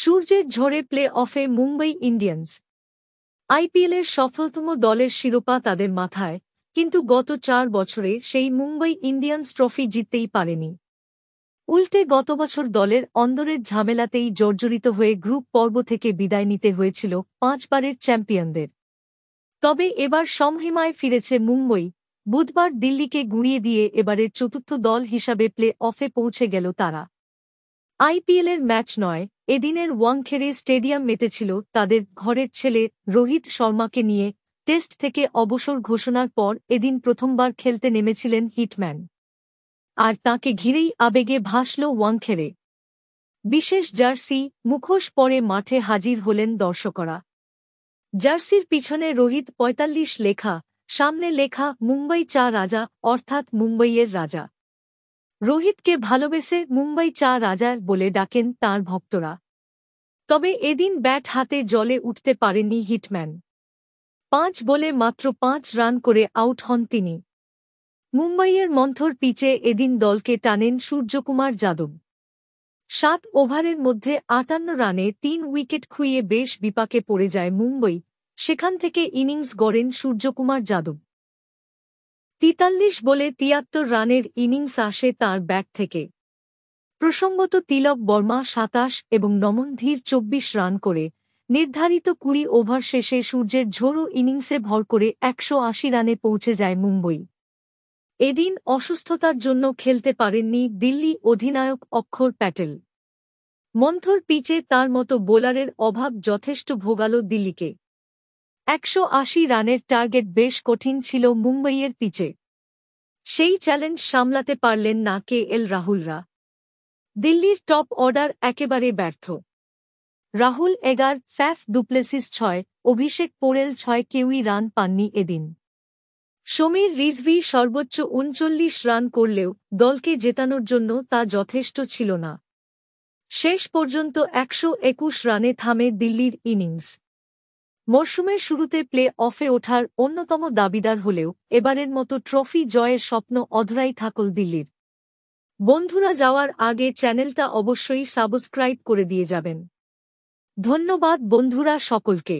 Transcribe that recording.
সূর্যের ঝড়ে play অফে Mumbai Indians. আইপিএলের সফলতম দলের শিরোপা তাদের মাথায়, কিন্তু গত 4 বছরে সেই মুম্বই ইন্ডিয়ান্স ট্রফি জিততেই পারেনি। উল্টে গত বছর দলের অন্দরের ঝামেলাতেই জর্জরিত হয়ে গ্রুপ পর্ব থেকে বিদায় নিতে হয়েছিল 5 বারের চ্যাম্পিয়নদের। তবে এবার সমহিমায় ফিরেছে মুম্বই। বুধবার দিল্লিকে গুঁড়িয়ে দিয়ে এবারের চতুর্থ দল হিসাবে প্লে অফে পৌঁছে গেল তারা। আইপিএলের ম্যাচ নয়, এদিনের ওয়াংখেড়ে স্টেডিয়াম মেতেছিল তাদের ঘরের ছেলে রোহিত শর্মাকে নিয়ে। টেস্ট থেকে অবসর ঘোষণার পর এদিন প্রথমবার খেলতে নেমেছিলেন হিটম্যান। আর তাঁকে ঘিরেই আবেগে ভাসল ওয়াংখেড়ে। বিশেষ জার্সি, মুখোশ পরে মাঠে হাজির হলেন দর্শকরা। জার্সির পিছনে রোহিত ৪৫ লেখা, সামনে লেখা মুম্বই চা রাজা, অর্থাৎ মুম্বইয়ের রাজা। রোহিতকে ভালোবেসে মুম্বই চা রাজা বলে ডাকেন তাঁর ভক্তরা। তবে এদিন ব্যাট হাতে জলে উঠতে পারেননি হিটম্যান। 5 বলে মাত্র 5 রান করে আউট হন তিনি। মুম্বইয়ের মন্থর পিচে এদিন দলকে টানেন সূর্যকুমার যাদব। 7 ওভারের মধ্যে 58 রানে 3 উইকেট খুইয়ে বেশ বিপাকে পড়ে যায় মুম্বই। সেখান থেকে ইনিংস গড়েন সূর্যকুমার যাদব। 43 বলে 73 রানের ইনিংস আসে তাঁর ব্যাট থেকে। প্রসঙ্গত তিলক বর্মা 27 এবং নমন ধীর 24 রান করে নির্ধারিত 20 ওভার শেষে সূর্যের ঝোড়ো ইনিংসে ভর করে 180 রানে পৌঁছে যায় মুম্বই। এদিন অসুস্থতার জন্য খেলতে পারেননি দিল্লি অধিনায়ক অক্ষর প্যাটেল। মন্থর পিচে তার মতো বোলারের অভাব যথেষ্ট ভোগাল দিল্লিকে। 180 রানের টার্গেট বেশ কঠিন ছিল মুম্বইয়ের পিচে। সেই চ্যালেঞ্জ সামলাতে পারলেন না কেএল রাহুলরা। দিল্লির টপ অর্ডার একেবারে ব্যর্থ। রাহুল 11, ফ্যাফ ডুপ্লেসিস 6, অভিষেক পোরেল 6, কেউই রান পাননি এদিন। সমীর রিজভি সর্বোচ্চ 39 রান করলেও দলকে জেতানোর জন্য তা যথেষ্ট ছিল না। শেষ পর্যন্ত 121 রানে থামে দিল্লির ইনিংস। মরশুমের শুরুতে প্লে অফে ওঠার অন্যতম দাবিদার হলেও এবারের মতো ট্রফি জয়ের স্বপ্ন অধরাই থাকল দিল্লির। বন্ধুরা, যাওয়ার আগে চ্যানেলটা অবশ্যই সাবস্ক্রাইব করে দিয়ে যাবেন। ধন্যবাদ বন্ধুরা সকলকে।